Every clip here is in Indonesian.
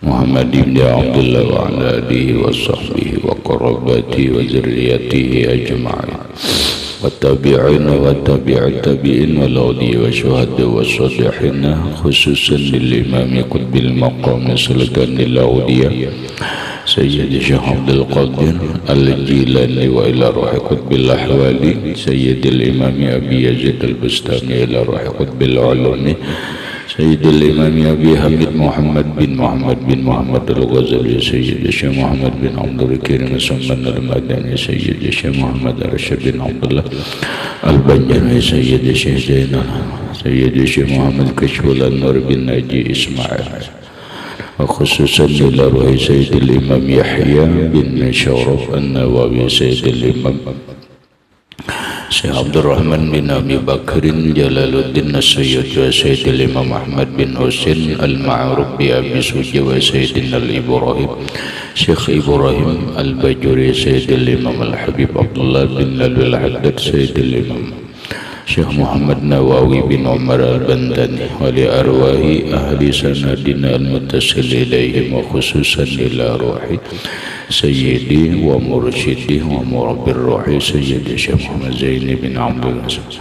Muhammad ibn Abdullah wa ala alihi wa sahbihi wa qarabati wa zurriyatihi ajma'in wa tabi'ina wa tabi'at tabi'in wal awliya wa syuhada wa salihin khususan lil imam qutbil maqam sultanil awliya Sayyid Syekh Abdul Qadir Al-Jilani wa ila ruhi qutbil ahwali Sayyidil Imam Abi Yazid Al-Bustami ila ruhi qutbil ulumi Sayyidil Imam Abi Hamid Muhammad bin Muhammad Al-Ghazali Sayyid Syekh Muhammad bin Abdul Karim As-Samman Al-Madani Sayyid Syekh Muhammad Ar-Rasyid bin Abdullah Al-Banjari Sayyid Syekh Zainal Sayyid Syekh Muhammad Kashful An-Nur bin Naji Ismail khususan ila ruhi Sayyidil Imam Yahya bin Syaraf An-Nawawi Sayyidil Imam Syekh Abdul Rahman bin Abi Bakrin Jalaluddin As-Sayyid wa Sayyidil Imam Ahmad bin Husain Al-Ma'ruf bi Abi Suji wa Sayyidina Al-Ibrahim Syekh Ibrahim Al-Bajuri Sayyidil Imam Al-Habib Abdullah bin Al-Haddad Sayyidil Imam Syekh Muhammad Nawawi bin Umar Al-Bandani wa li arwahi ahli sanadina al-muttasil ilaihim wa khususan ila ruhi Sayyidi wa mursyidi wa murabbir ruhi Sayyidi Syekh Muhammad Zaini bin Abdul Hasan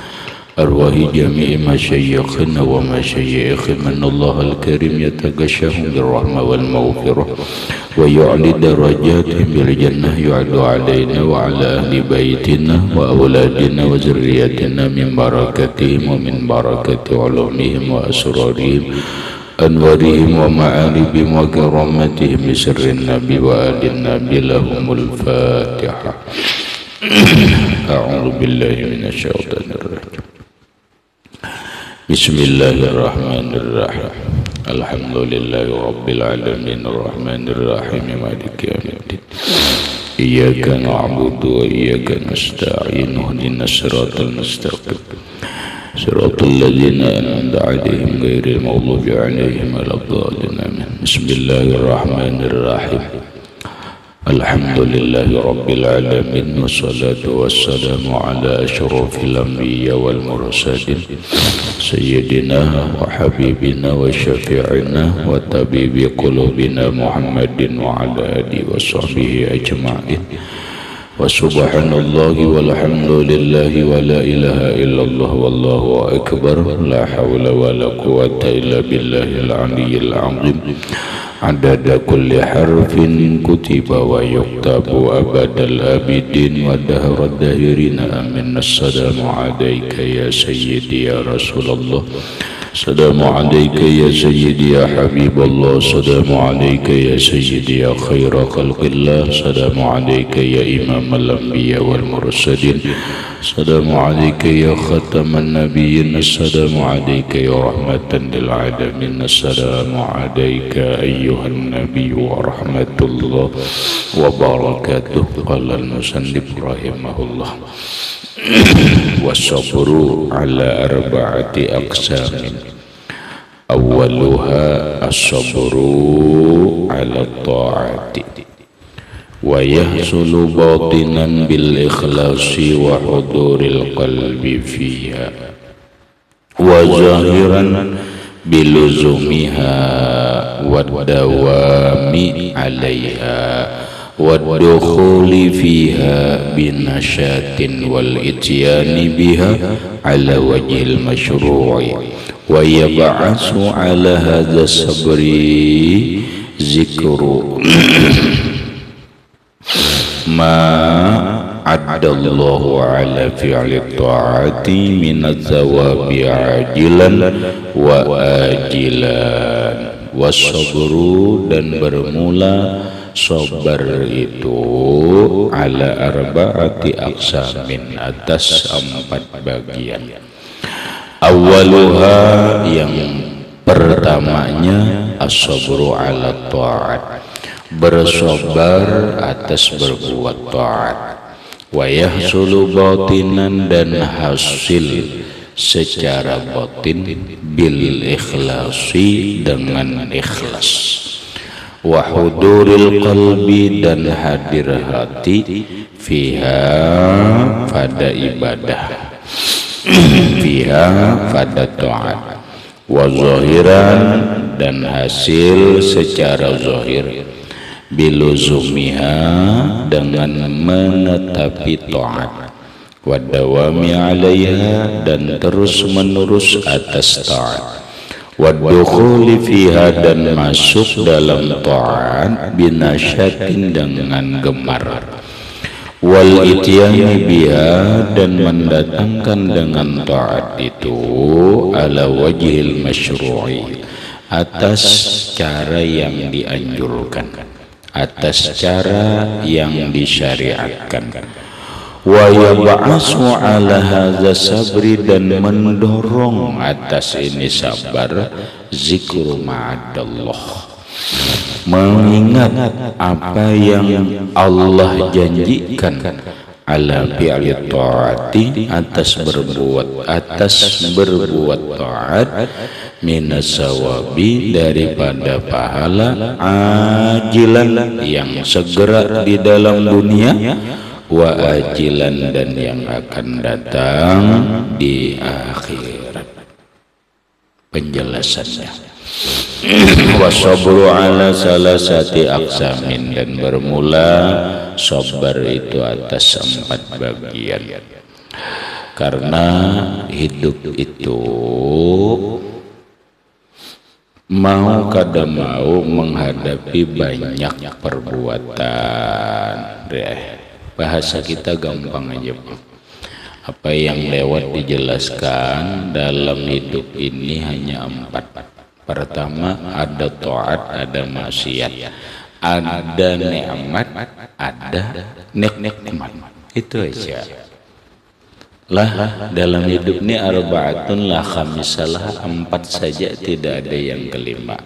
arwahi jami'i masyayikhina wa masyayikh man Allah al-Karim yataghashahum birrahmah wal maghfirah wa yu'li darajatihim bil jannah yu'adu alaina wa ala ahli baitina wa awladina wa zurriyatina min barakatihim wa min barakati ulumihim wa asrarihim anwarihim wa ma'aribihim wa karamatihim bi sirrin nabi wa alin nabi lahumul fatihah. A'udzu billahi minasy syaithanir rajim. Bismillahirrahmanirrahim. Alhamdulillahi rabbil alamin arrahmanir rahim maliki yaumiddin. Iyyaka na'budu wa iyyaka nasta'in ihdinas siratal mustaqim. Siratal ladzina an'amta 'alaihim ghairil maghdubi 'alaihim waladdallin. Bismillahirrahmanirrahim. Alhamdulillahi rabbil alamin wassalatu wassalamu ala asyrafil anbiya wal mursalin sayyidina wa habibina wa syafi'ina wa tabibi qulubina Muhammadin wa ala alihi wa sahbihi ajma'in wa subhanallahi walhamdulillahi wa la ilaha illallah wallahu akbar la hawla wa la quwwata illa billahil aliyyil azim adada kulli harfin kutiba wa yuktabu abadal abidin wa dahrad dahirina amin. Assalamu alayka ya sayyidi ya Rasulullah, assalamu alayka ya sayyidi ya Habiballah, assalamu alayka ya sayyidi ya khaira khalqillah, assalamu alayka ya imam al-anbiya wal mursalin, assalamu alayka ya khataman nabiyyin, assalamu alayka ya rahmatan lil alamin, assalamu alayka ayyuhan nabiy wa rahmatullah wa barakatuh. Qala al-musannif rahimahullah was-sabru ala arba'ati aqsamin awwaluha as-sabru ala ta'ati wa yahsulu batinan bil ikhlasi wa huduril qalbi fiha wa zahiran biluzumiha wa dawami alaiha wa dukhuli fiha binashatin wal ityani biha ala wajhil masyru'i wa yab'asu ala hadha sabri zikru ma addallahu ala fi'li ta'ati minaz zawabi ajilan wa ajilan. Wasabru, dan bermula sabar itu ala arba'ati aqsamin, atas 4 bagian. Awaluha, yang pertamanya, as-sabru ala ta'at, bersabar atas berbuat taat. Wa yahsulu batinan, dan hasil secara batin, bil ikhlasi, dengan ikhlas. Wa huduril qalbi, dan hadir hati, fiha, pada ibadah, fiha, pada taat. Wa zahiran, dan hasil secara zahir biluzumiha dengan menetapi ta'at wa dawami 'alaiha dan terus menerus atas ta'at wa dukhuli fiha dan masuk dalam ta'at binasyatin dengan gemar wal ityani biha dan mendatangkan dengan ta'at itu ala wajhil masyru'i atas cara yang dianjurkan, atas cara yang disyariatkan. Wa yab'asu ala hadza sabri dan mendorong atas ini sabar zikru ma'adallah, mengingat apa yang Allah janjikan ala fi'li ta'ati atas berbuat ta'at minas sawabi daripada pahala ajilan yang segera di dalam dunia wa ajilan dan yang akan datang di akhirat. Penjelasannya wasabru ala salasati aqsamin dan bermula sabar itu atas 4 bagian. Karena hidup itu mau kada mau menghadapi banyak perbuatan. Bahasa kita gampang aja, apa yang lewat dijelaskan dalam hidup ini hanya 4. Pertama ada taat, ada maksiat, ada nikmat, ada nikmat. Itu aja lah dalam hidup ini arba'atun la khamisalah, 4 saja, tidak ada yang kelima.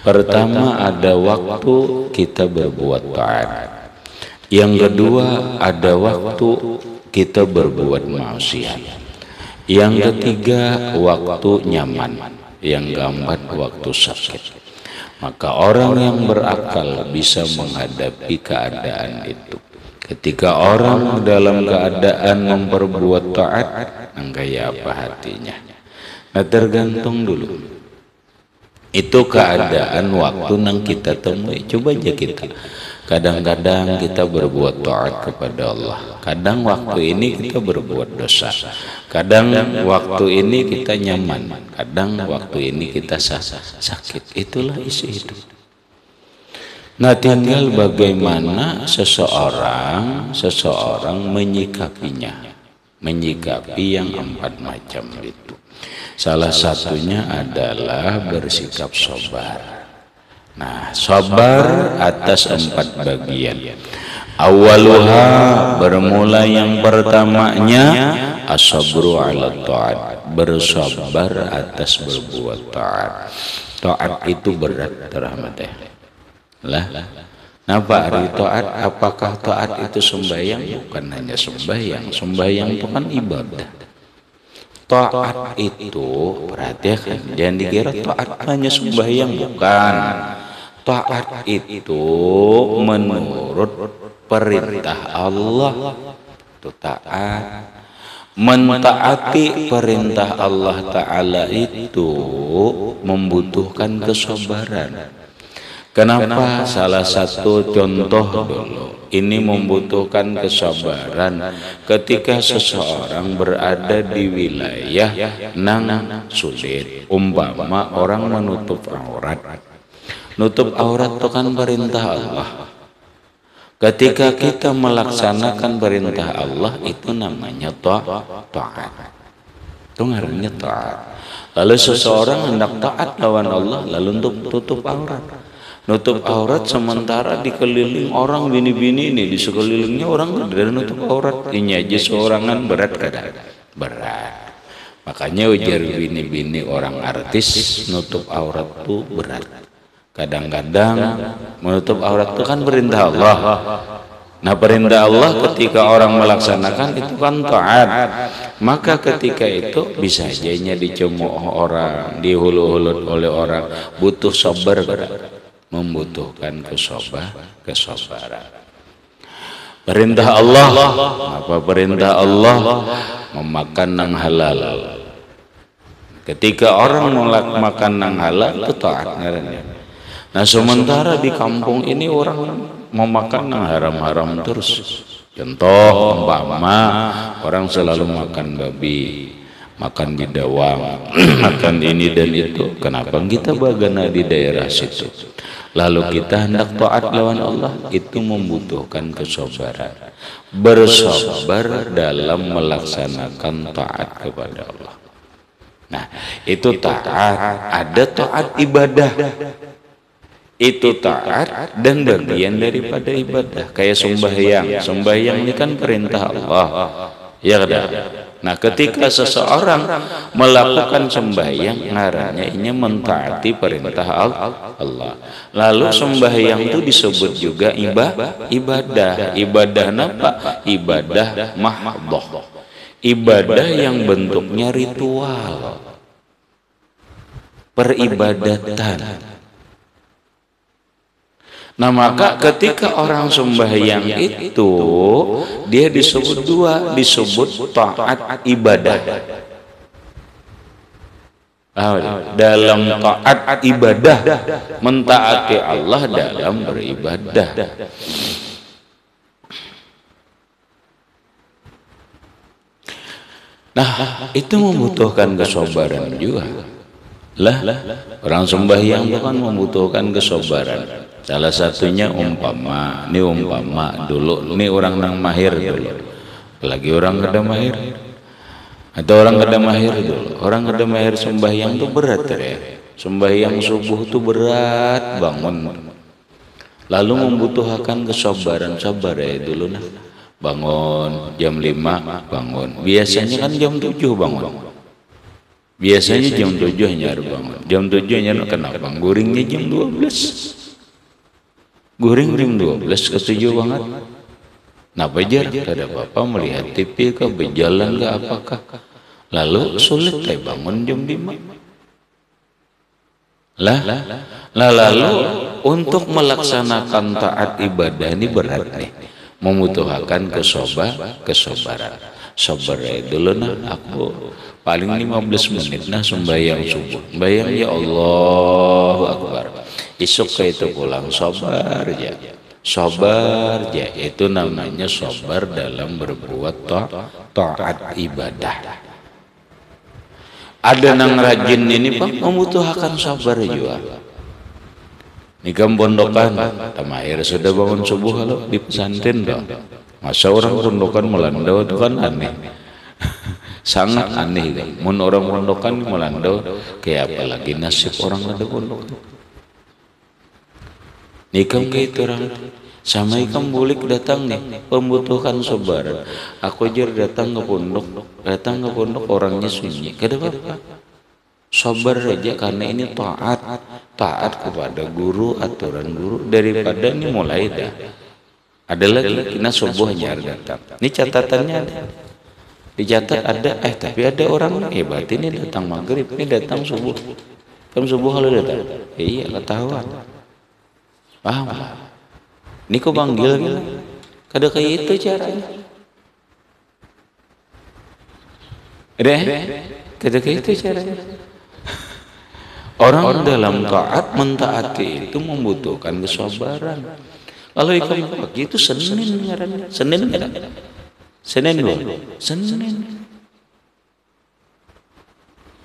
Pertama ada waktu kita berbuat taat. Yang kedua ada waktu kita berbuat maksiat. Yang ketiga waktu nyaman. Yang keempat waktu sakit. Maka orang yang berakal bisa menghadapi keadaan itu. Ketika orang dalam keadaan memperbuat taat, kayak apa hatinya? Nah, tergantung dulu. Itu keadaan waktu yang kita temui. Coba aja kita. Kadang-kadang kita berbuat taat kepada Allah. Kadang waktu ini kita berbuat dosa. Kadang waktu ini kita nyaman. Kadang waktu ini kita sakit. Itulah isi hidup. Nah, tinggal bagaimana seseorang menyikapinya, menyikapi yang 4 macam itu. Salah satunya adalah bersikap sabar. Nah, sabar atas 4 bagian. Awaluha bermula yang pertamanya as-sabru ala ta'at, bersabar atas berbuat taat. Taat itu berat, rahmatnya. Lah, napa hari taat? Apakah taat itu sembahyang? Bukan hanya sembahyang. Sembahyang itu kan ibadah. Taat itu, perhatikan, jangan dikira taat hanya sembahyang, bukan. Taat itu menurut perintah Allah, itu taat. Mentaati perintah Allah Ta'ala itu membutuhkan kesabaran. Kenapa? Salah satu contoh dulu, ini membutuhkan kesabaran ketika seseorang berada di wilayah nang sulit. Umpama orang menutup aurat. Nutup aurat itu kan perintah Allah. Ketika kita melaksanakan perintah Allah, itu namanya taat. Itu ngarannya taat. Lalu seseorang hendak taat lawan Allah, lalu untuk tutup aurat. Nutup aurat sementara dikeliling orang bini-bini ini, di sekelilingnya orang tidak nutup aurat. Ini aja seorangan berat kadang berat. Makanya ujar bini-bini orang artis, nutup aurat itu berat. Kadang-kadang menutup aurat itu kan perintah Allah. Nah, perintah Allah ketika orang melaksanakan itu kan taat. Maka ketika itu bisa jadinya dicemooh orang, dihulu-hulut oleh orang, butuh sabar, membutuhkan kesabaran. Perintah Allah, apa perintah Allah? Memakan yang halal. Ketika orang makan nang halal itu taat ngarannya. Nah sementara di kampung ini orang mau makan nang haram-haram terus. Contoh umpama orang selalu makan babi, makan bidawang, makan ini dan itu. Kenapa kita bagana di daerah situ? Lalu kita hendak taat lawan Allah, itu membutuhkan kesabaran. Bersabar dalam melaksanakan taat kepada Allah. Nah, itu taat, ada taat ibadah. Itu taat dan bagian daripada ibadah. Kayak sembahyang. Sembahyang ini kan perintah Allah. Ya kan? Nah, ketika seseorang melakukan sembahyang, ngarannya ini mentaati perintah Allah. Lalu sembahyang itu disebut juga ibadah. Ibadah apa? Ibadah mahdhah. Ibadah yang bentuknya ritual. Peribadatan. Nah maka ketika orang sembahyang itu dia disebut dua, disebut taat ibadah. Dalam taat ibadah mentaati Allah dalam beribadah. Nah itu membutuhkan kesabaran juga. Orang sembahyang itu kan membutuhkan kesabaran. Salah satunya umpama dulu, ini orang nang mahir dulu, lagi orang kada mahir, atau orang kada mahir dulu, orang kada mahir sembahyang itu berat ya, sembahyang subuh itu berat bangun, lalu membutuhkan kesabaran, sabar ya dulu nah, bangun jam 5 bangun, biasanya kan jam 7 bangun, biasanya jam 7 hanya bangun, jam 7 hanya kenapa, guringnya jam 12. Goreng jam 12 ketujuh banget. Nah bejar, ada apa-apa melihat TV ke berjalan ke apakah. Lalu sulit bangun jam 5. Lalu untuk melaksanakan taat ibadah ini berat nih. Membutuhkan kesabaran. Sabar dulu nah aku paling 15 menit nah sembahyang subuh. Bayang ya Allahu Akbar. Isuk ke itu pulang sabar aja. Sabar aja itu namanya sabar dalam berbuat taat ibadah. Ada nang rajin ini Pak membutuhkan sabar juga. Nikam pondokan, tamahir sudah bangun subuh kalau di pesantren dong. Masa orang pondokan melandau itu kan aneh. Sangat aneh kan. Mun orang pondokan melandau kayak apalagi nasib orang ada pondokan. Nikam gitu orang sama ikam bulik datang nih membutuhkan sabar. Aku aja datang ke pondok orangnya sunyi. Kenapa? Sabar aja karena ini taat kepada guru, aturan guru daripada ini mulai dah. Ada lagi kena subuhnya datang. Ini catatannya ada. Dicatat ada tapi ada orang hebat ini datang maghrib, ini datang subuh. Kamu subuh kalau datang. Iya ketahuan. Paham? Ini kok panggil gitu? Kada kayak itu caranya. Kada kayak itu caranya. Orang dalam taat mentaati itu membutuhkan kesabaran. Kalau ikut pagi itu Senin ngarannya. Senin kan? Senin loh. Senin.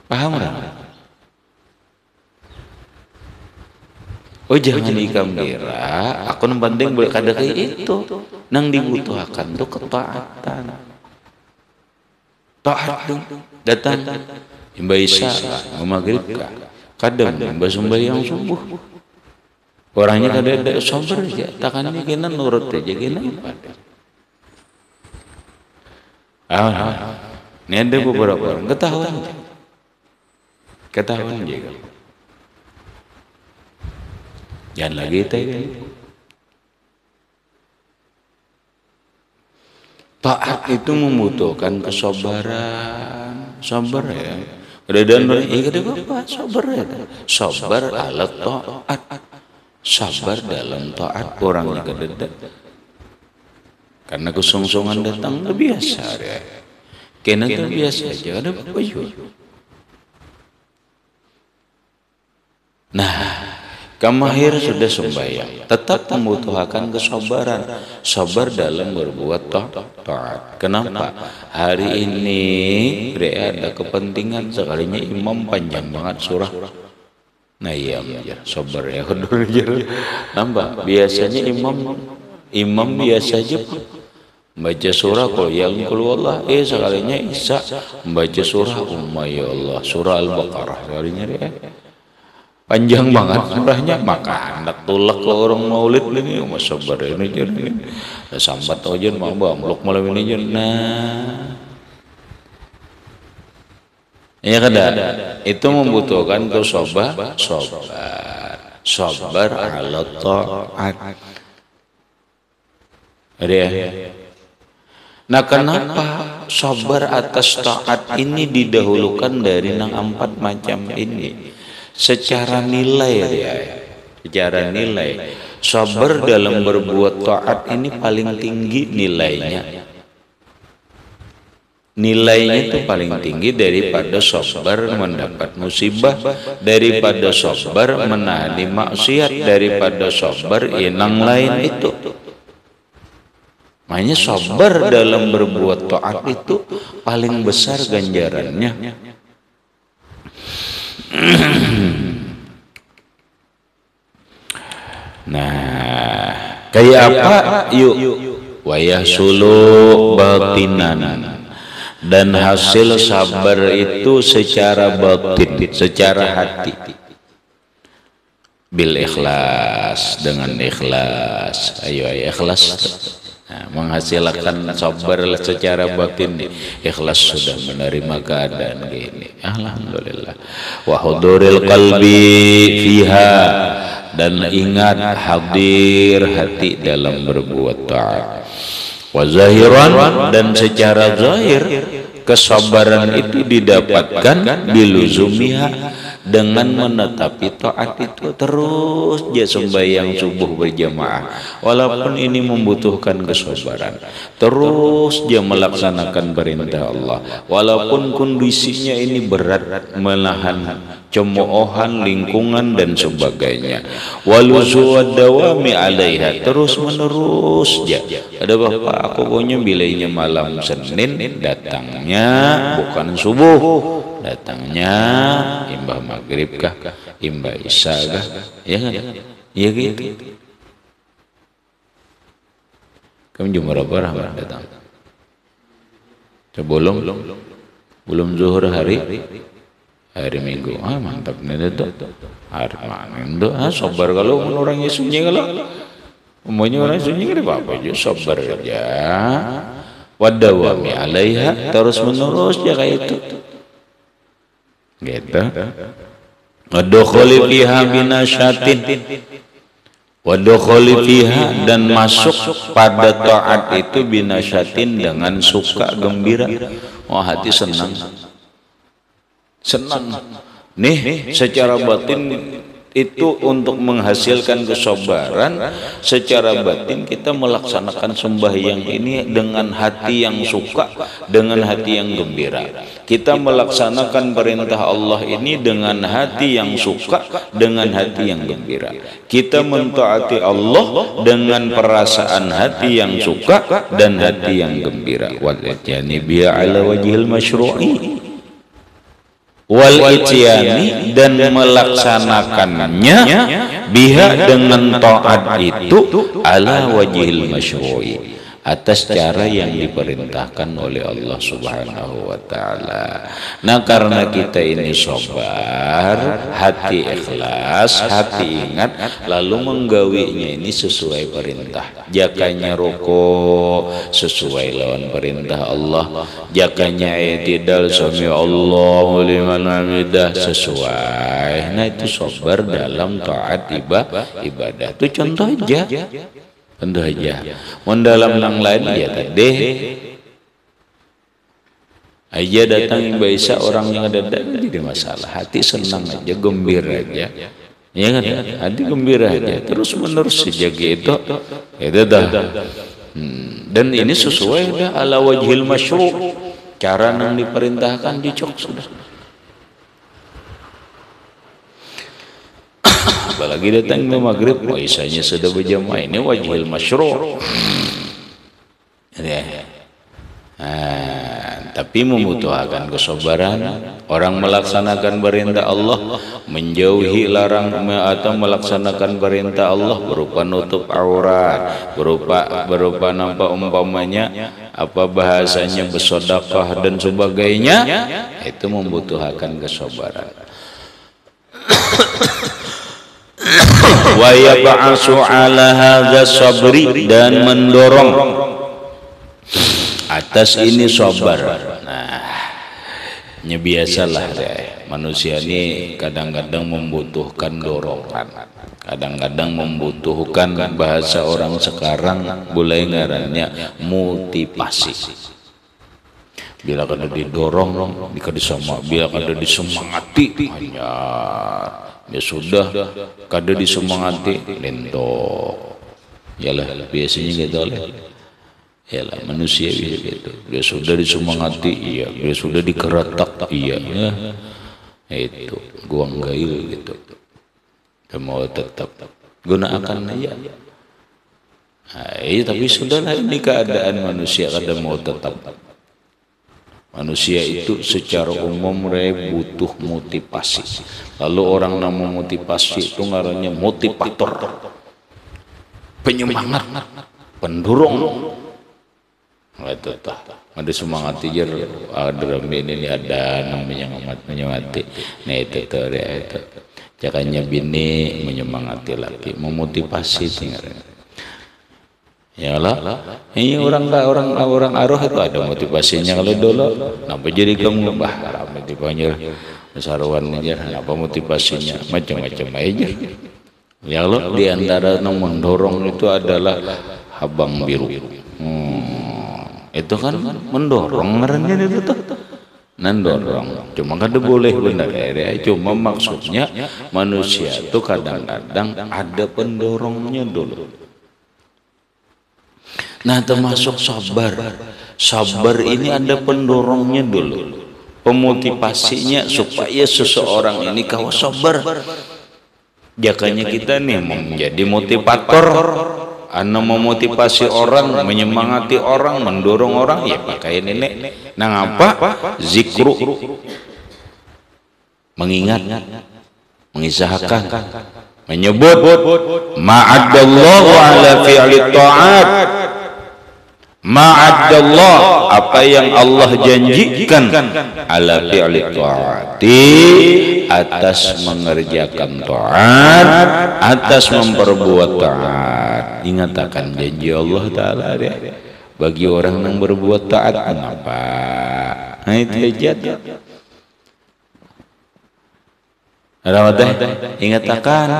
Paham enggak? Oh jangan ikam kira aku nembanding boleh kada kayak itu. Nang dibutuhkan tuh ketaatan. Taat dong. Datang imba isya, maghrib kah? Kadang imba sembahyang subuh. Orangnya kada ada sabar aja, takannya kena nurut aja kena. Ini ada beberapa orang ketahuan juga. Jangan lagi taat itu membutuhkan kesabaran, sabar ya. Ada dan apa? Sabar ya. Sabar alat taat, sabar dalam taat orangnya kededa. Karena kesungsongan datang biasa ya. Kena itu biasa aja ada apa juga. Kamahir sudah sembahyang, tetap membutuhkan kesabaran, sabar dalam berbuat taat. Kenapa? Hari ini ada kepentingan sekalinya imam panjang banget surah. Nah iya, sabar ya, nambah. Biasanya imam biasa aja baca surah kalau yang keluar sekalinya Isa membaca surah ya Allah, surah Al-Baqarah sekalinya panjang banget surahnya, maka hendak tulak ke orang maulid ini mas sabar ini jadi sambat aja mau bamblok malam ini jadi ya kada itu membutuhkan sabar ala ta'at. Nah kenapa sabar atas taat ini didahulukan dari nang 4 macam ini? Secara nilai secara nilai sabar dalam berbuat taat ini paling tinggi nilainya. Nilainya itu paling tinggi daripada sabar mendapat musibah, daripada sabar menahani maksiat, daripada sabar yang lain itu. Makanya sabar dalam berbuat taat itu paling besar ganjarannya. Nah, kayak apa? Yuk, wayahsulu batinan, dan hasil sabar itu secara batin, secara hati, bil ikhlas, dengan ikhlas. Ayo ikhlas. Nah, menghasilkan sabar secara batin, ikhlas sudah menerima keadaan gini, alhamdulillah. Wa huduril qalbi fiha, dan ingat hadir hati dalam berbuat taat. Wa zahiran, dan secara zahir kesabaran itu didapatkan biluzumiha, dengan menetapi taat itu terus dia sembahyang subuh berjamaah, walaupun ini membutuhkan kesabaran, terus dia melaksanakan perintah Allah walaupun kondisinya ini berat, menahan cemoohan lingkungan dan sebagainya. Waluzu dawami alaiha, terus menerus ya. Ada bapak aku punya bilainya malam Senin, datangnya bukan subuh, datangnya imbah maghrib kah, imbah isya kah, ya kan? Ya gitu. Kamu jam berapa datang? Sebelum zuhur hari Minggu. Mantap nih itu. Hari mana itu? Sabar kalau orangnya sunyi, kalau umumnya orang sunyi kan apa aja, sabar aja. Wadawami alaiha, terus menerus ya kayak itu. Gitu. Wadukhuli fiha binasyatin, wadukhuli fiha, dan masuk pada taat itu binasyatin, dengan suka gembira. Oh, hati senang nih secara batin itu untuk menghasilkan kesabaran. Secara batin kita melaksanakan sembahyang ini dengan hati yang suka, dengan hati yang gembira. Kita melaksanakan perintah Allah ini dengan hati yang suka, dengan hati yang gembira. Kita mentaati Allah dengan perasaan hati yang suka dan hati yang gembira. Wal janibi ala wajhil masyru'i wal ityani, dan melaksanakannya biha, dengan taat itu ala wajhil masyru'i, atas cara yang diperintahkan oleh Allah Subhanahu wa taala. Nah, karena kita ini sabar, hati ikhlas, hati ingat, lalu menggawinya ini sesuai perintah. Jakanya rukuk sesuai lawan perintah Allah, jakanya i'tidal sami Allahu liman hamidah sesuai. Nah, itu sabar dalam taat ibadah. Itu contoh aja. Tentu aja. Mendalam yang lain ya tadi aja datang yang bisa orang yang ada jadi masalah. Hati senang aja, gembira aja. Ya kan? Hati gembira aja. Terus menerus sejaga itu dah. Dan ini sesuai dah ala wajhil masyru', cara yang diperintahkan dicok sudah. apalagi datang ke maghrib, isanya sudah berjamaah, ini wajhil masyru'. Tapi membutuhkan kesabaran. Orang melaksanakan perintah Allah, menjauhi larang atau melaksanakan perintah Allah berupa nutup aurat, berupa nampak umpamanya apa bahasanya bersedekah dan sebagainya, itu membutuhkan kesabaran. Wa yab'asu 'ala hadza sabri, dan mendorong atas ini sabar. Nah, biasalah manusia ini kadang-kadang membutuhkan dorongan, kadang-kadang membutuhkan bahasa orang sekarang boleh ngarannya motivasi. Bila kada didorong, bila kada disemangati, hanya ya sudah, kada disemangati lentok. Yalah biasanya gitu lah. Yalah manusia gitu. Dia sudah disemangati, iya. Dia sudah dikeretak, iya. Itu guang gail gitu. Dia mau tetap gunakan aja. Iya, tapi sudahlah, ini keadaan manusia kada mau tetap. Manusia itu secara umum butuh motivasi. Lalu orang nama motivasi itu ngarannya motivator, penyemangat, pendorong. Itu ada semangat tijar, ada ini ada namanya menyemangati. Nah itu caranya bini menyemangati laki, memotivasi tinggal. Ya lah, ini orang aruh itu ada motivasinya. Kalau dulu, kenapa jadi kamu bah motivasinya saruan aja, apa motivasinya macam-macam aja. Ya Allah, di antara yang mendorong itu adalah habang biru. Itu kan mendorong ngarannya itu tuh. Mendorong. Cuma kada boleh benar ya. Cuma maksudnya manusia itu kadang-kadang ada pendorongnya dulu. Nah, termasuk sabar. Sabar ini ada pendorongnya dulu. Pemotivasinya supaya seseorang ini kau sabar. Jakanya kita nih menjadi motivator. Anda memotivasi orang, menyemangati orang, mendorong orang, ya pakai nenek. Nah apa? Zikru, mengingat, mengisahkan, menyebut ma'addallahu ala fi'li ta'at, ma'addallah, apa yang Allah janjikan, ala fi'li ta'ati, atas mengerjakan taat, atas memperbuat taat. Ingat akan janji Allah Ta'ala ya. Bagi orang yang berbuat taat kenapa? Nah itu aja. Ingat akan.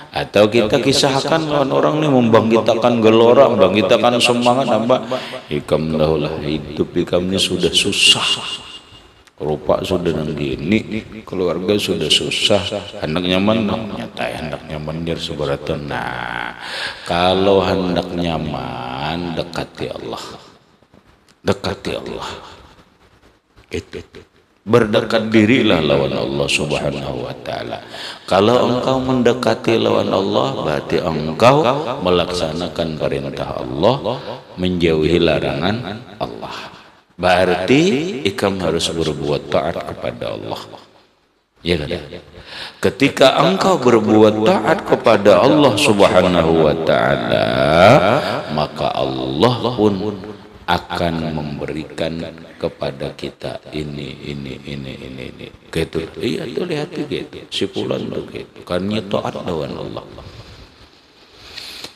Atau kita kisahkan lawan orang ini membangkitkan gelora, membangkitkan semangat apa? Ikam dahlah hidup ikam ini sudah susah. Rupa sudah gini, keluarga sudah susah, hendak nyaman, nyata hendak nyaman dia seberatan. Nah, kalau hendak nyaman, dekati Allah, dekati Allah. Itu berdekat dirilah lawan Allah Subhanahu wa Ta'ala. Kalau engkau mendekati lawan Allah, berarti engkau melaksanakan perintah Allah, menjauhi larangan Allah. Berarti ikam harus berbuat taat kepada Allah. Ya kan? Ketika engkau berbuat taat kepada Allah Subhanahu wa Ta'ala, maka Allah pun akan memberikan kepada kita ini. Gitu. Iya tuh lihat tuh gitu. Si fulan tuh gitu. Karena taat lawan Allah.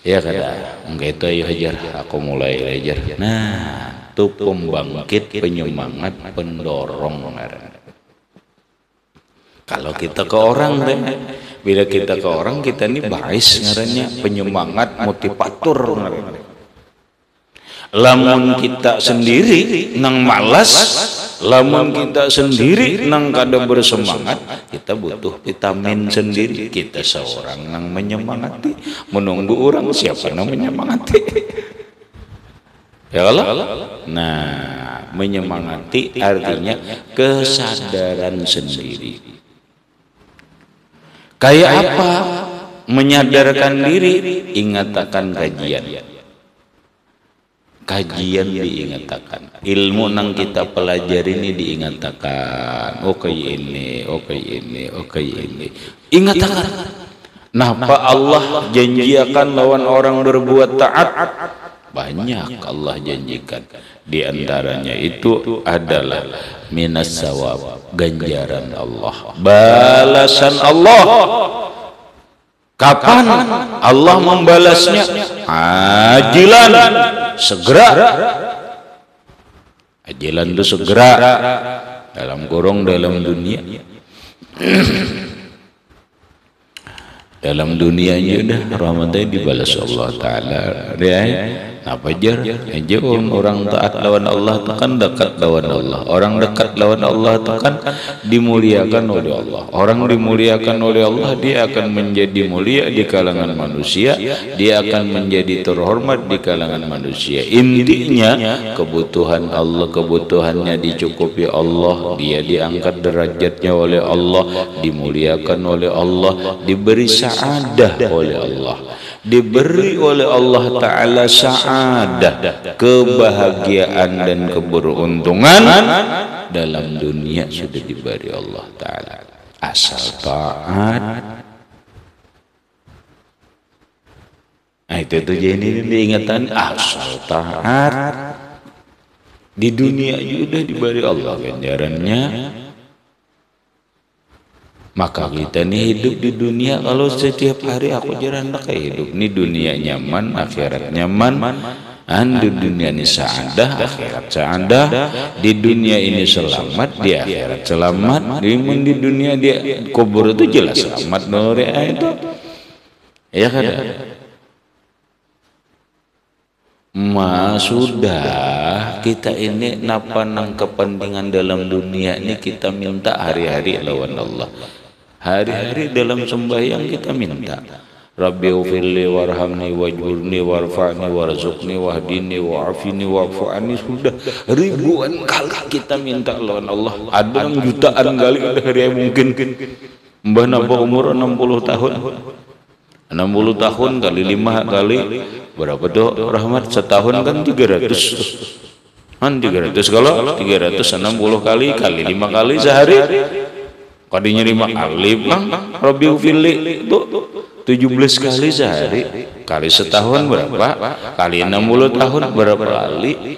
Ya kan? Enggak itu ayo hajar. Aku mulai hajar. Nah, itu pembangkit, penyemangat, pendorong. Kalau kita ke orang deh, bila kita ke orang kita ini bais ngarannya, penyemangat, motivator ngarannya. Lamun kita sendiri nang malas, lamun kita sendiri nang kada bersemangat, kita butuh vitamin sendiri. Kita seorang nang menyemangati, menunggu orang siapa nang menyemangati. Ya Allah. Nah, menyemangati artinya kesadaran sendiri. Kayak apa? menyadarkan diri, ingatakan kajian. Kajian diingatakan, ilmu nang kita pelajari ini diingatakan. Oke ini, oke ini, oke ini. Ingatakan. Napa Allah janjiakan lawan orang berbuat taat? Banyak Allah janjikan. Di antaranya itu adalah minas sawab, ganjaran Allah, balasan Allah. Kapan Allah membalasnya? Ajilan, segera. Ajilan itu segera, dalam kurung dalam dunia. Dalam dunianya udah rahmatnya dibalas Allah Ta'ala. Apa jar? Aja orang taat lawan Allah itu kan dekat lawan Allah. Orang dekat lawan Allah itu kan dimuliakan oleh Allah. Orang dimuliakan oleh Allah, dia akan menjadi mulia di kalangan manusia. Dia akan menjadi terhormat di kalangan manusia. Intinya kebutuhan Allah, kebutuhannya dicukupi Allah. Dia diangkat derajatnya oleh Allah, dimuliakan oleh Allah, diberi sa'adah oleh Allah, diberi oleh Allah Ta'ala sa'adah, kebahagiaan dan keberuntungan dalam dunia sudah diberi Allah Ta'ala, asal taat. Nah itu tuh jadi diingatan, asal taat. Di dunia sudah diberi Allah ganjarannya. Maka kita nih hidup di dunia, kalau setiap hari aku jarang kayak hidup nih, dunia nyaman, akhirat nyaman. Di dunia ini sa'adah, akhirat sa'adah. Di dunia ini selamat, di akhirat selamat. Di dunia dia kubur itu jelas selamat nore itu. Ya kan? Sudah kita ini napa nang kepentingan dalam dunia ini, kita minta hari-hari lawan Allah. Hari-hari dalam sembahyang kita minta, Rabbi ufirli warhamni wajburni warfa'ni warzuqni wahdini wa'afini wa'fu'ani. Sudah ribuan kali kita minta lawan Allah. Ada yang jutaan kali, ada hari mungkin mbah nambah umur 60 tahun. 60 tahun kali 5 kali berapa tuh rahmat? Setahun kan 300. Kan 300 kalau 360 kali 5 kali sehari. Kadinya 5 kali bang, Rabbi ufirli itu 17 kali sehari, kali setahun berapa? Kali 60 tahun berapa kali?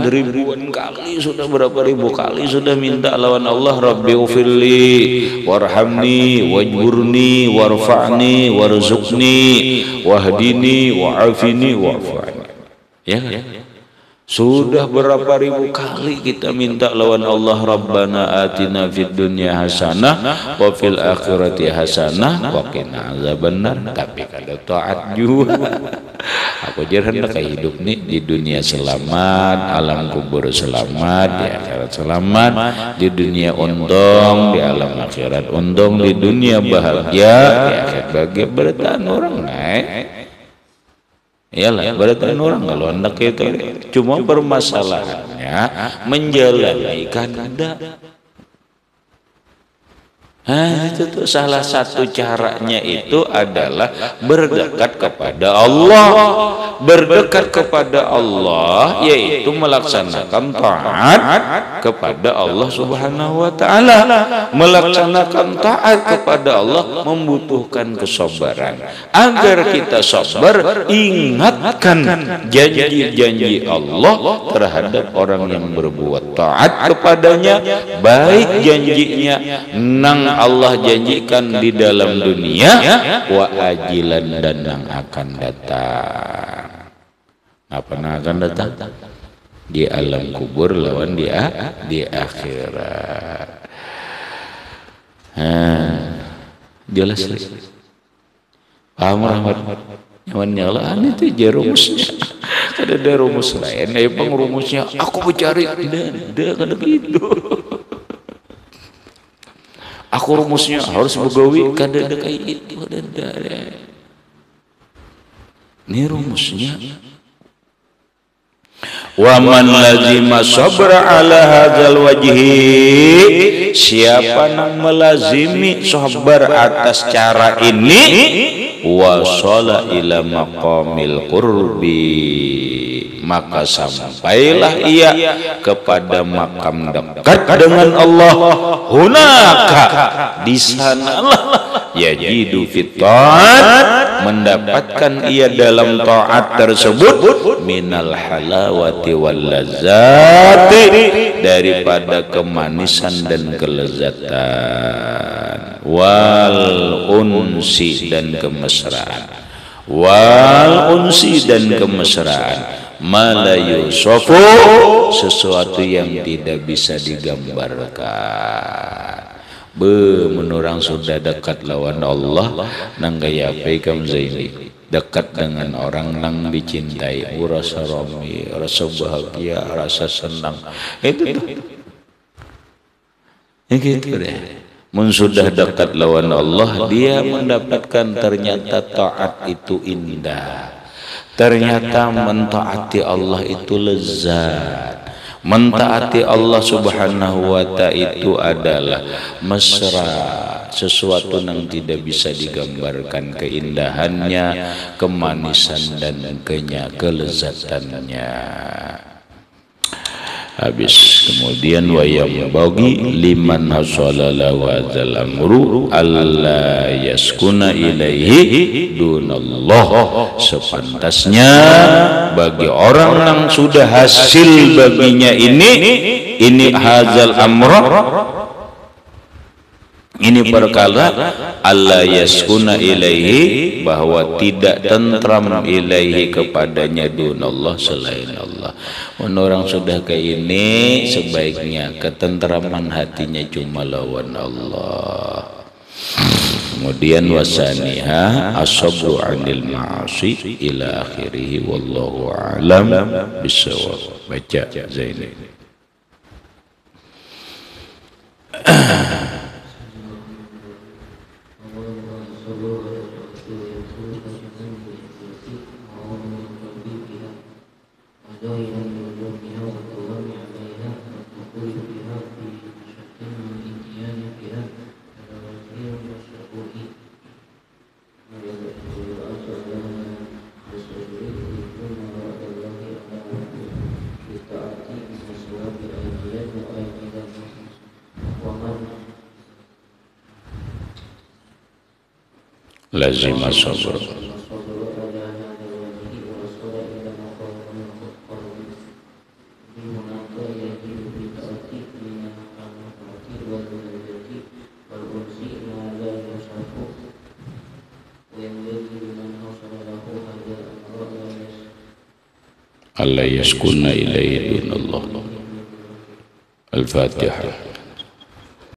Ribuan kali sudah, berapa ribu kali sudah minta lawan Allah, Rabbi ufirli warhamni wajburni warfa'ni warzuqni wahdini wa'afini wa'fu'ani. Ya kan? Sudah berapa ribu kali kita minta lawan Allah, Rabbana atina fid dunya hasanah wa fil akhirati hasanah wa qina azabannar. Tapi kada taat juga. Aku jarang kayak hidup nih di dunia selamat, alam kubur selamat, di akhirat selamat, di dunia untung, di alam akhirat untung, di dunia bahagia, di akhirat bahagia. Bertahan orang naik. Iyalah, berarti orang kalau anak itu cuma permasalahannya menjalani kada. Itu tuh salah satu caranya itu adalah berdekat kepada Allah. Berdekat kepada Allah yaitu melaksanakan taat kepada Allah Subhanahu wa Ta'ala. Melaksanakan taat kepada Allah membutuhkan kesabaran. Agar kita sabar, ingatkan janji-janji Allah terhadap orang yang berbuat taat kepadanya, baik janjinya nang Allah janjikan di dalam dunia, wa ajilan, dan yang akan datang. Apa yang akan datang? Di alam kubur lawan di akhirat. Jelas. Paham rahmat? Nyamannya Allah, itu aja rumusnya. Ada rumus lain. Emang rumusnya aku mencari. Ada gitu. Aku rumusnya harus begawi, kada ada kayak itu, ada. Ini rumusnya. Wa man lazima sabra ala hadzal wajhi, siapa yang melazimi sabar atas cara ini, wasala ila maqamil qurbi, maka sampailah ia kepada makam dekat dengan Allah. Hunaka, di sanalah yajidu fit ta'at, mendapatkan ia dalam taat tersebut minal halawati wal lazati, daripada kemanisan dan kelezatan, wal unsi dan kemesraan, wal unsi dan kemesraan, malayu sofu, sesuatu yang tidak bisa digambarkan. Menurang sudah dekat lawan Allah nang gaya pekam zaini, dekat dengan orang nang dicintai, rasa romi, rasa bahagia, rasa senang, itu tuh gitu deh. Mun sudah dekat lawan Allah, dia mendapatkan ternyata taat itu indah, ternyata mentaati Allah itu lezat, mentaati Allah subhanahu wa ta'ala itu adalah mesra, sesuatu yang tidak bisa digambarkan keindahannya, kemanisan dan kelezatannya. Habis kemudian wayam bagi liman hasalalahu hadzal amru alla yaskuna ilaihi dunallah, sepantasnya bagi orang yang sudah hasil baginya ini hadzal amru, ini perkara alla yaskuna ilaihi, bahwa tidak tentram ilaihi kepadanya dunallah, selain Allah. Orang sudah kayak ini sebaiknya ketentraman hatinya cuma lawan Allah. Kemudian wasaniha as-sabru 'anil ma'asi ila akhirih, wallahu a'lam bissawab. Baca Zaini. Lazim as-sabr. alla yaskuna ilaihi dunallah. Al-Fatihah.